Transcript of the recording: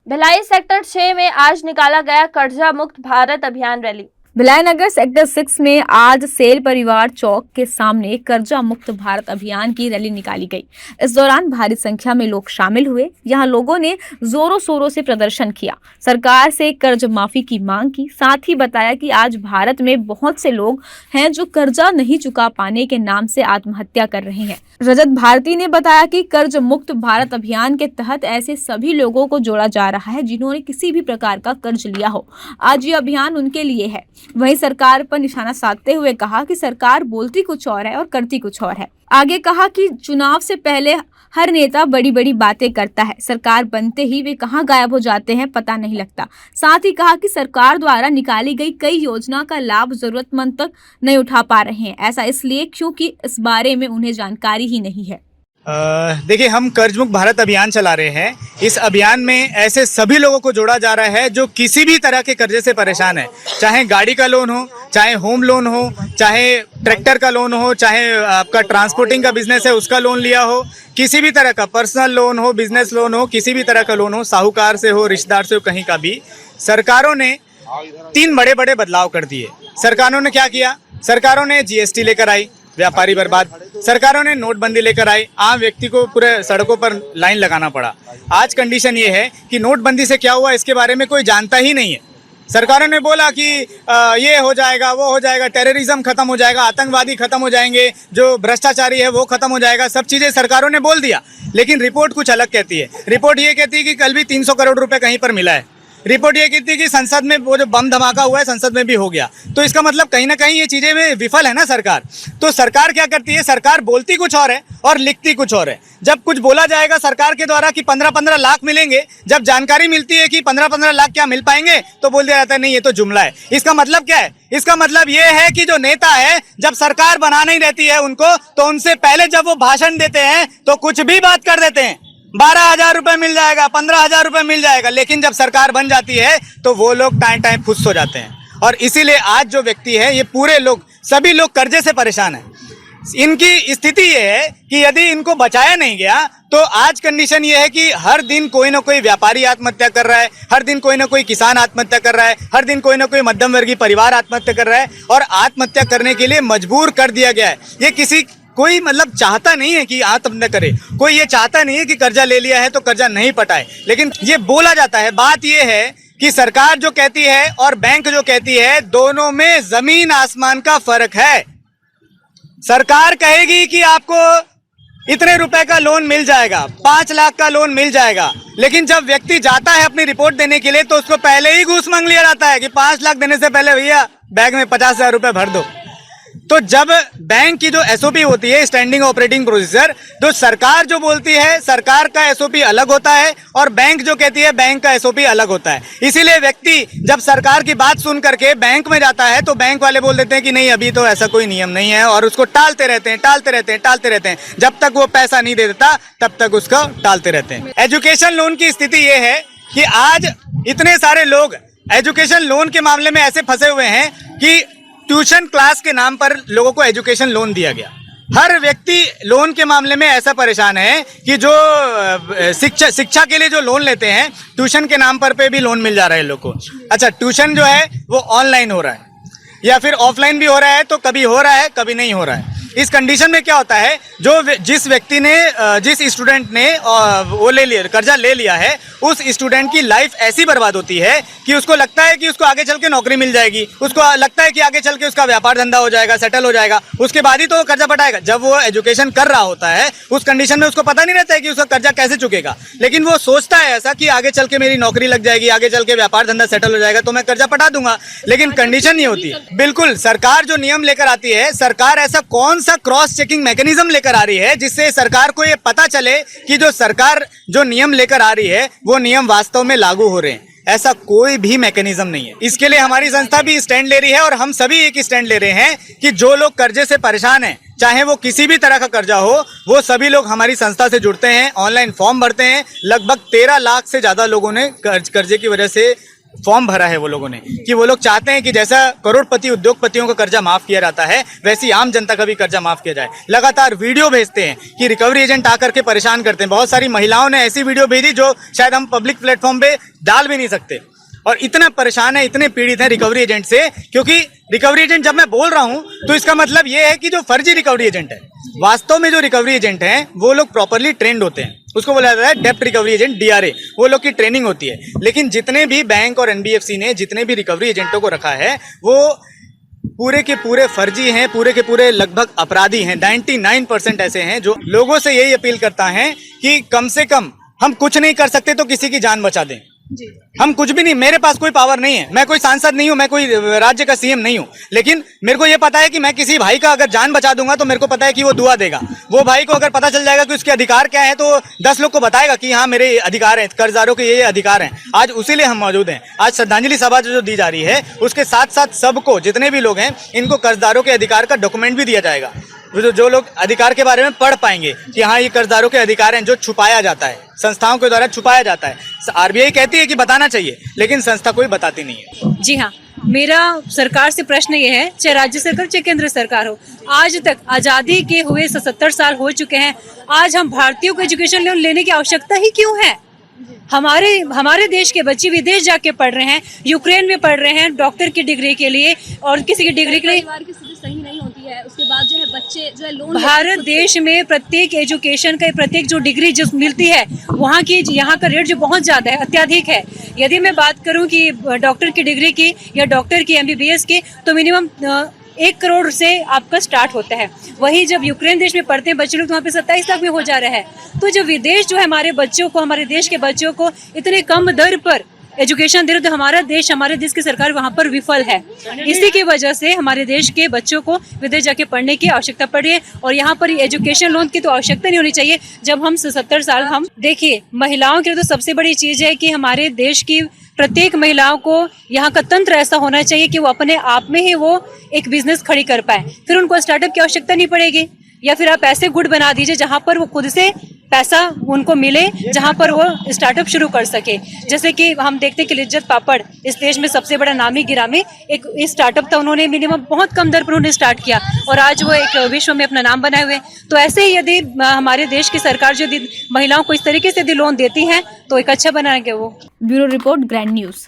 Bhilai sector 6 में आज निकाला गया कर्जा मुक्त भारत अभियान रैली। भिलाई नगर सेक्टर 6 में आज सेल परिवार चौक के सामने कर्जा मुक्त भारत अभियान की रैली निकाली गई। इस दौरान भारी संख्या में लोग शामिल हुए। यहां लोगों ने जोरों शोरों से प्रदर्शन किया, सरकार से कर्ज माफी की मांग की। साथ ही बताया कि आज भारत में बहुत से लोग हैं जो कर्जा नहीं चुका पाने के नाम से आत्महत्या कर रहे हैं। रजत भारती ने बताया कि कर्ज मुक्त भारत अभियान के तहत ऐसे सभी लोगों को जोड़ा जा रहा है जिन्होंने किसी भी प्रकार का कर्ज लिया हो। आज ये अभियान उनके लिए है। वहीं सरकार पर निशाना साधते हुए कहा कि सरकार बोलती कुछ और है और करती कुछ और है। आगे कहा कि चुनाव से पहले हर नेता बड़ी बड़ी बातें करता है, सरकार बनते ही वे कहां गायब हो जाते हैं पता नहीं लगता। साथ ही कहा कि सरकार द्वारा निकाली गई कई योजना का लाभ जरूरतमंद तक नहीं उठा पा रहे हैं। ऐसा इसलिए क्योंकि इस बारे में उन्हें जानकारी ही नहीं है। देखिए, हम कर्ज मुक्त भारत अभियान चला रहे हैं। इस अभियान में ऐसे सभी लोगों को जोड़ा जा रहा है जो किसी भी तरह के कर्जे से परेशान है, चाहे गाड़ी का लोन हो, चाहे होम लोन हो, चाहे ट्रैक्टर का लोन हो, चाहे आपका ट्रांसपोर्टिंग का बिजनेस है उसका लोन लिया हो, किसी भी तरह का पर्सनल लोन हो, बिजनेस लोन हो, किसी भी तरह का लोन हो, साहूकार से हो, रिश्तेदार से हो, कहीं का भी। सरकारों ने 3 बड़े बड़े बदलाव कर दिए। सरकारों ने क्या किया? सरकारों ने जीएसटी लेकर आई, व्यापारी बर्बाद। सरकारों ने नोटबंदी लेकर आई, आम व्यक्ति को पूरे सड़कों पर लाइन लगाना पड़ा। आज कंडीशन ये है कि नोटबंदी से क्या हुआ इसके बारे में कोई जानता ही नहीं है। सरकारों ने बोला कि ये हो जाएगा, वो हो जाएगा, टेररिज्म खत्म हो जाएगा, आतंकवादी खत्म हो जाएंगे, जो भ्रष्टाचारी है वो खत्म हो जाएगा, सब चीजें सरकारों ने बोल दिया। लेकिन रिपोर्ट कुछ अलग कहती है। रिपोर्ट ये कहती है कि कल भी 300 करोड़ रुपए कहीं पर मिला है। रिपोर्ट ये कहती है कि संसद में वो जो बम धमाका हुआ है संसद में भी हो गया। तो इसका मतलब कहीं ना कहीं ये चीजें में विफल है ना सरकार। तो सरकार क्या करती है? सरकार बोलती कुछ और है और लिखती कुछ और है। जब कुछ बोला जाएगा सरकार के द्वारा कि 15-15 लाख मिलेंगे, जब जानकारी मिलती है कि 15-15 लाख क्या मिल पाएंगे तो बोल दिया जाता है नहीं ये तो जुमला है। इसका मतलब क्या है? इसका मतलब ये है कि जो नेता है जब सरकार बना नहीं रहती है उनको, तो उनसे पहले जब वो भाषण देते हैं तो कुछ भी बात कर देते हैं। 12,000 रुपए मिल जाएगा, 15,000 रुपए मिल जाएगा, लेकिन जब सरकार बन जाती है तो वो लोग टाइम टाइम फुस हो जाते हैं। और इसीलिए आज जो व्यक्ति है, ये पूरे लोग, सभी लोग कर्जे से परेशान हैं। इनकी स्थिति ये है कि यदि इनको बचाया नहीं गया तो आज कंडीशन ये है कि हर दिन कोई ना कोई व्यापारी आत्महत्या कर रहा है, हर दिन कोई ना कोई किसान आत्महत्या कर रहा है, हर दिन कोई ना कोई मध्यम वर्गीय परिवार आत्महत्या कर रहा है और आत्महत्या करने के लिए मजबूर कर दिया गया है। ये कोई मतलब चाहता नहीं है कि आत्महत्या करे, कोई ये चाहता नहीं है कि कर्जा ले लिया है तो कर्जा नहीं पटाए, लेकिन ये बोला जाता है। बात ये है कि सरकार जो कहती है और बैंक जो कहती है, दोनों में जमीन आसमान का फर्क है। सरकार कहेगी कि आपको इतने रुपए का लोन मिल जाएगा, 5 लाख का लोन मिल जाएगा, लेकिन जब व्यक्ति जाता है अपनी रिपोर्ट देने के लिए तो उसको पहले ही घूस मांग लिया जाता है कि 5 लाख देने से पहले भैया बैग में 50,000 रुपए भर दो। तो जब बैंक की जो एसओपी होती है, स्टैंडिंग ऑपरेटिंग प्रोसीजर, तो सरकार जो बोलती है सरकार का एसओपी अलग होता है और बैंक जो कहती है बैंक का एसओपी अलग होता है। इसीलिए व्यक्ति जब सरकार की बात सुन करके बैंक में जाता है तो बैंक वाले बोल देते हैं कि नहीं अभी तो ऐसा कोई नियम नहीं है, और उसको टालते रहते हैं। जब तक वो पैसा नहीं दे देता तब तक उसका टालते रहते हैं। एजुकेशन लोन की स्थिति ये है कि आज इतने सारे लोग एजुकेशन लोन के मामले में ऐसे फंसे हुए हैं कि ट्यूशन क्लास के नाम पर लोगों को एजुकेशन लोन दिया गया। हर व्यक्ति लोन के मामले में ऐसा परेशान है कि जो शिक्षा के लिए जो लोन लेते हैं, ट्यूशन के नाम पर पे भी लोन मिल जा रहा है लोगों को। अच्छा, ट्यूशन जो है वो ऑनलाइन हो रहा है या फिर ऑफलाइन भी हो रहा है, तो कभी हो रहा है कभी नहीं हो रहा है। इस कंडीशन में क्या होता है, जिस व्यक्ति ने, जिस स्टूडेंट ने वो ले लिया, कर्जा ले लिया है, उस स्टूडेंट की लाइफ ऐसी बर्बाद होती है कि उसको लगता है कि उसको आगे चल के नौकरी मिल जाएगी, उसको लगता है कि आगे चल के उसका व्यापार धंधा हो जाएगा, सेटल हो जाएगा, उसके बाद ही तो वो कर्जा पटाएगा। जब वो एजुकेशन कर रहा होता है उस कंडीशन में उसको पता नहीं रहता है कि उसका कर्जा कैसे चुकेगा, लेकिन वो सोचता है ऐसा कि आगे चल के मेरी नौकरी लग जाएगी, आगे चल के व्यापार धंधा सेटल हो जाएगा तो मैं कर्जा पटा दूंगा, लेकिन कंडीशन नहीं होती। बिल्कुल, सरकार जो नियम लेकर आती है, सरकार ऐसा कौन सा क्रॉस चेकिंग मैकेनिज्म लेकर आ रही है जिससे सरकार को ये पता चले कि जो सरकार जो नियम लेकर आ रही है वो नियम वास्तव में लागू हो रहे हैं? ऐसा कोई भी मैकेनिज्म नहीं है। इसके लिए हमारी संस्था भी स्टैंड ले रही है और हम सभी एक स्टैंड ले रहे हैं कि जो लोग कर्जे से परेशान हैं, चाहे वो किसी भी तरह का कर्जा हो, वो सभी लोग हमारी संस्था से जुड़ते हैं, ऑनलाइन फॉर्म भरते हैं। लगभग 13 लाख से ज्यादा लोगों ने कर्जे की वजह से फॉर्म भरा है वो लोगों ने कि वो लोग चाहते हैं कि जैसा करोड़पति उद्योगपतियों का कर्जा माफ किया जाता है वैसी आम जनता का भी कर्जा माफ किया जाए। लगातार वीडियो भेजते हैं कि रिकवरी एजेंट आकर के परेशान करते हैं। बहुत सारी महिलाओं ने ऐसी वीडियो भेजी जो शायद हम पब्लिक प्लेटफॉर्म पे डाल भी नहीं सकते, और इतना परेशान है, इतने पीड़ित हैं रिकवरी एजेंट से। क्योंकि रिकवरी एजेंट जब मैं बोल रहा हूं तो इसका मतलब ये है कि जो फर्जी रिकवरी एजेंट है, वास्तव में जो रिकवरी एजेंट हैं वो लोग प्रॉपरली ट्रेंड होते हैं। उसको बोला जाता है डेप्ट रिकवरी एजेंट, DRA, वो लोग की ट्रेनिंग होती है। लेकिन जितने भी बैंक और NBFC ने जितने भी रिकवरी एजेंटों को रखा है वो पूरे के पूरे फर्जी हैं, पूरे के पूरे लगभग अपराधी हैं। 99% ऐसे हैं जो लोगों से यही अपील करता है कि कम से कम हम कुछ नहीं कर सकते तो किसी की जान बचा दें। हम कुछ भी नहीं, मेरे पास कोई पावर नहीं है, मैं कोई सांसद नहीं हूं, मैं कोई राज्य का CM नहीं हूं, लेकिन मेरे को ये पता है कि मैं किसी भाई का अगर जान बचा दूंगा तो मेरे को पता है कि वो दुआ देगा। वो भाई को अगर पता चल जाएगा कि उसके अधिकार क्या है तो 10 लोग को बताएगा कि हाँ मेरे अधिकार हैं, कर्जदारों के ये अधिकार हैं। आज उसीलिए हम मौजूद हैं। आज श्रद्धांजलि सभा जो दी जा रही है उसके साथ साथ सबको, जितने भी लोग हैं, इनको कर्जदारों के अधिकार का डॉक्यूमेंट भी दिया जाएगा। जो लोग अधिकार के बारे में पढ़ पाएंगे कि हाँ ये कर्जदारों के अधिकार हैं जो छुपाया जाता है, संस्थाओं के द्वारा छुपाया जाता है। RBI कहती है कि बताना चाहिए लेकिन संस्था कोई बताती नहीं है। जी हाँ, मेरा सरकार से प्रश्न ये है, चाहे राज्य सरकार चाहे केंद्र सरकार हो, आज तक आजादी के हुए 77 साल हो चुके हैं, आज हम भारतीयों को एजुकेशन लोन लेने की आवश्यकता ही क्यों है? हमारे देश के बच्चे विदेश जाके पढ़ रहे हैं, यूक्रेन में पढ़ रहे हैं डॉक्टर की डिग्री के लिए और किसी की डिग्री के लिए। परिवार की स्थिति सही नहीं होती है, उसके बाद जो है बच्चे जो है लोन भारत देश में प्रत्येक एजुकेशन का प्रत्येक जो डिग्री जो मिलती है वहाँ का रेट जो बहुत ज्यादा है, अत्याधिक है। यदि मैं बात करूँ कि डॉक्टर की डिग्री की या डॉक्टर की MBBS की, तो मिनिमम 1 करोड़ से आपका स्टार्ट होता है। वहीं जब यूक्रेन देश में पढ़ते हैं बच्चे लोग तो वहाँ पे 27 लाख में हो जा रहा है। तो जो विदेश जो है हमारे बच्चों को, हमारे देश के बच्चों को इतने कम दर पर एजुकेशन दे रहे, तो हमारे देश की सरकार वहाँ पर विफल है। इसी की वजह से हमारे देश के बच्चों को विदेश जाके पढ़ने की आवश्यकता पड़ी है और यहाँ पर एजुकेशन लोन की तो आवश्यकता नहीं होनी चाहिए। जब हम 77 साल, हम देखिए महिलाओं के लिए तो सबसे बड़ी चीज है कि हमारे देश की प्रत्येक महिलाओं को यहाँ का तंत्र ऐसा होना चाहिए कि वो अपने आप में ही वो एक बिजनेस खड़ी कर पाए, फिर उनको स्टार्टअप की आवश्यकता नहीं पड़ेगी। या फिर आप ऐसे गुट बना दीजिए जहाँ पर वो खुद से पैसा उनको मिले, जहाँ पर वो स्टार्टअप शुरू कर सके। जैसे कि हम देखते हैं कि लिज्जत पापड़ इस देश में सबसे बड़ा नामी गिरामी एक स्टार्टअप था, उन्होंने मिनिमम बहुत कम दर पर उन्होंने स्टार्ट किया और आज वो एक विश्व में अपना नाम बनाए हुए। तो ऐसे ही यदि हमारे देश की सरकार जो महिलाओं को इस तरीके से यदि लोन देती है तो एक अच्छा बनाएंगे वो। Bureau report, grand news.